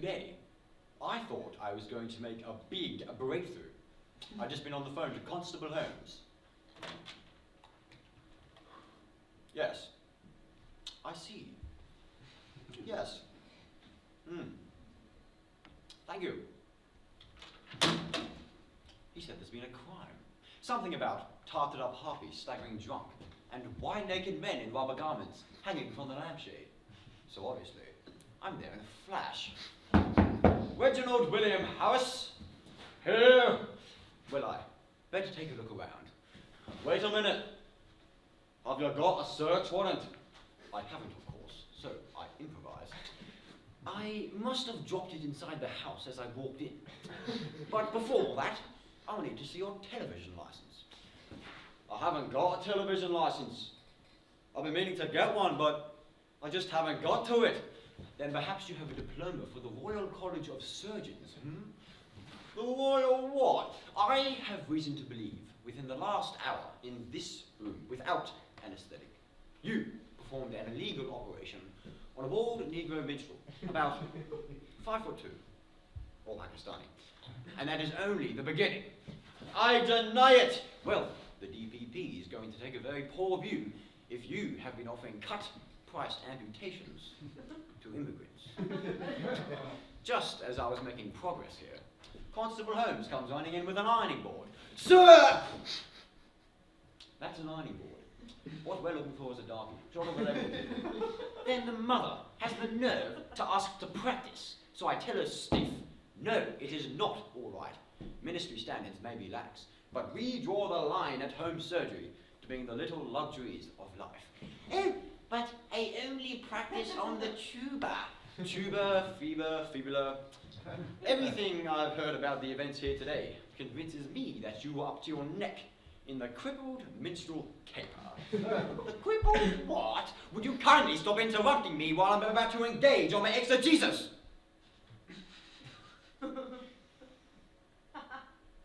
today. I thought I was going to make a big breakthrough. I'd just been on the phone to Constable Holmes. Yes. I see. Yes. Thank you. He said there's been a crime. Something about tarted up harpies staggering drunk, and wide naked men in rubber garments hanging from the lampshade. So obviously, I'm there in a flash. Reginald William House, here. Well, I better take a look around. Wait a minute. Have you got a search warrant? I haven't, of course, so I improvised. I must have dropped it inside the house as I walked in. But before that, I'll need to see your television license. I haven't got a television license. I've been meaning to get one, but I just haven't got to it. Then perhaps you have a diploma for the Royal College of Surgeons, The Royal what? I have reason to believe, within the last hour, in this room, without anesthetic, you performed an illegal operation on a bald Negro minstrel, about 5'2", or Pakistani. And that is only the beginning. I deny it! Well, the DPP is going to take a very poor view if you have been offering cut-priced amputations to immigrants. Just as I was making progress here, Constable Holmes comes running in with an ironing board. Sir! That's an ironing board. What we're looking for is a darkie, short of a level. Then the mother has the nerve to ask to practice, so I tell her stiff, no, it is not all right. Ministry standards may be lax, but we draw the line at home surgery to being the little luxuries of life. Oh, but I only practice on the tuba. Tuba, fever, fibula. Everything I've heard about the events here today convinces me that you were up to your neck in the crippled minstrel caper. The crippled what? Would you kindly stop interrupting me while I'm about to engage on my exegesis?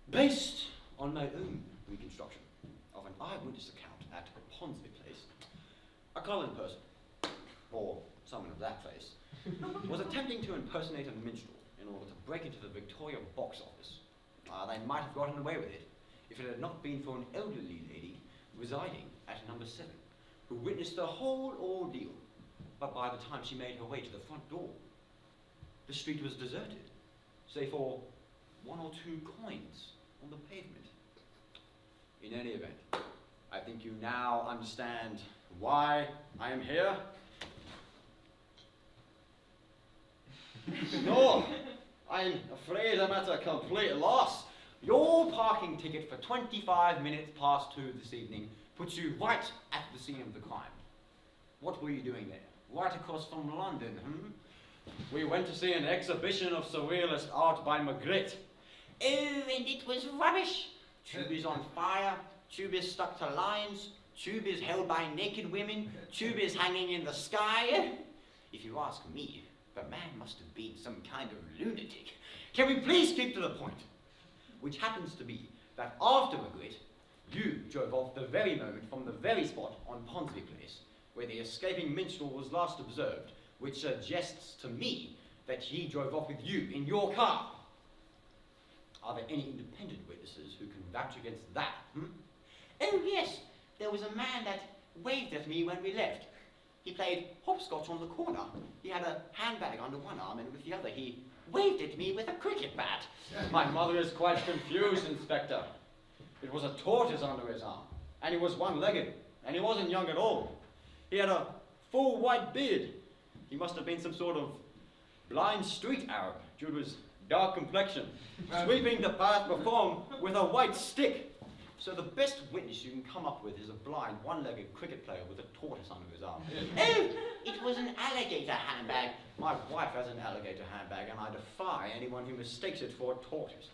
Based on my own reconstruction of an eyewitness account at Ponsonby Place, a coloured person, or someone of that face, was attempting to impersonate a minstrel in order to break into the Victoria box office. They might have gotten away with it if it had not been for an elderly lady residing at number 7, who witnessed the whole ordeal, but by the time she made her way to the front door, the street was deserted, save for 1 or 2 coins on the pavement. In any event, I think you now understand why I am here. No, I'm afraid I'm at a complete loss. Your parking ticket for 25 minutes past 2 this evening puts you right at the scene of the crime. What were you doing there? Right across from London, We went to see an exhibition of surrealist art by Magritte. Oh, and it was rubbish. Tube is on fire, tube is stuck to lines, tube is held by naked women, tube is hanging in the sky. If you ask me, the man must have been some kind of lunatic. Can we please keep to the point? Which happens to be that after Magritte, you drove off the very moment from the very spot on Ponsonby Place where the escaping minstrel was last observed, which suggests to me that he drove off with you in your car. Are there any independent witnesses who can vouch against that? Oh yes, there was a man that waved at me when we left. He played hopscotch on the corner. He had a handbag under one arm, and with the other he waved at me with a cricket bat. My mother is quite confused, Inspector. It was a tortoise under his arm, and he was one-legged, and he wasn't young at all. He had a full white beard. He must have been some sort of blind street Arab due to his dark complexion, sweeping the path before him with a white stick. So the best witness you can come up with is a blind, one-legged cricket player with a tortoise under his arm. Oh, it was an alligator handbag. My wife has an alligator handbag, and I defy anyone who mistakes it for a tortoise.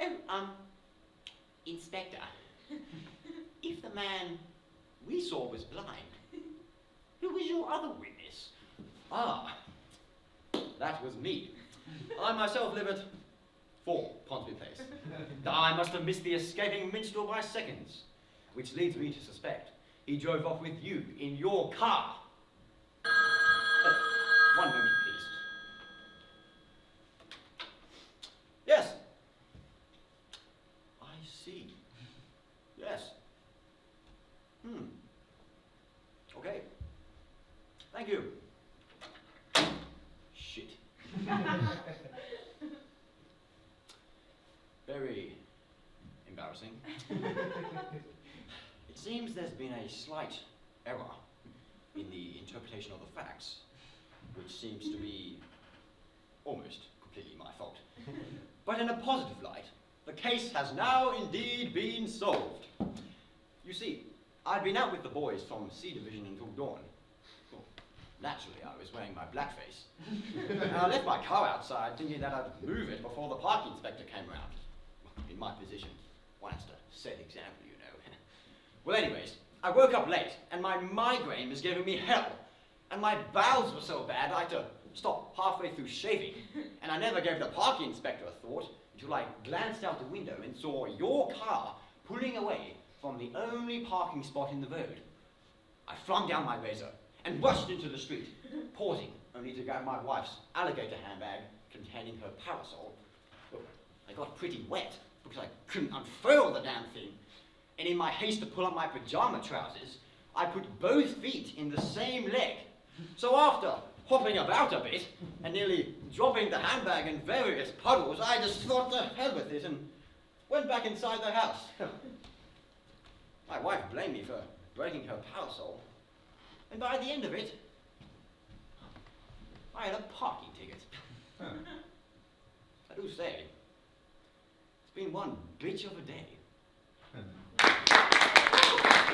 Oh, Inspector, if the man we saw was blind, who was your other witness? Ah, that was me. I myself live at 4 Ponsonby Place. I must have missed the escaping minstrel by seconds, which leads me to suspect he drove off with you in your car. One moment, see. Yes. Okay. Thank you. Shit. Very embarrassing. It seems there's been a slight error in the interpretation of the facts, which seems to be almost completely my fault. But in a positive light, the case has now indeed been solved. You see, I'd been out with the boys from C Division until dawn. Well, naturally, I was wearing my blackface. And I left my car outside thinking that I'd move it before the parking inspector came around. In my position, one has to set example, you know. Well, anyways, I woke up late, and my migraine was giving me hell. And my bowels were so bad, I had to stop halfway through shaving. And I never gave the parking inspector a thought until I glanced out the window and saw your car pulling away from the only parking spot in the road. I flung down my razor and rushed into the street, pausing only to grab my wife's alligator handbag containing her parasol. Look, I got pretty wet because I couldn't unfurl the damn thing. And in my haste to pull up my pajama trousers, I put both feet in the same leg. So after hopping about a bit and nearly dropping the handbag in various puddles, I just thought to hell with it and went back inside the house. My wife blamed me for breaking her parasol, and by the end of it, I had a parking ticket. I do say, it's been one bitch of a day.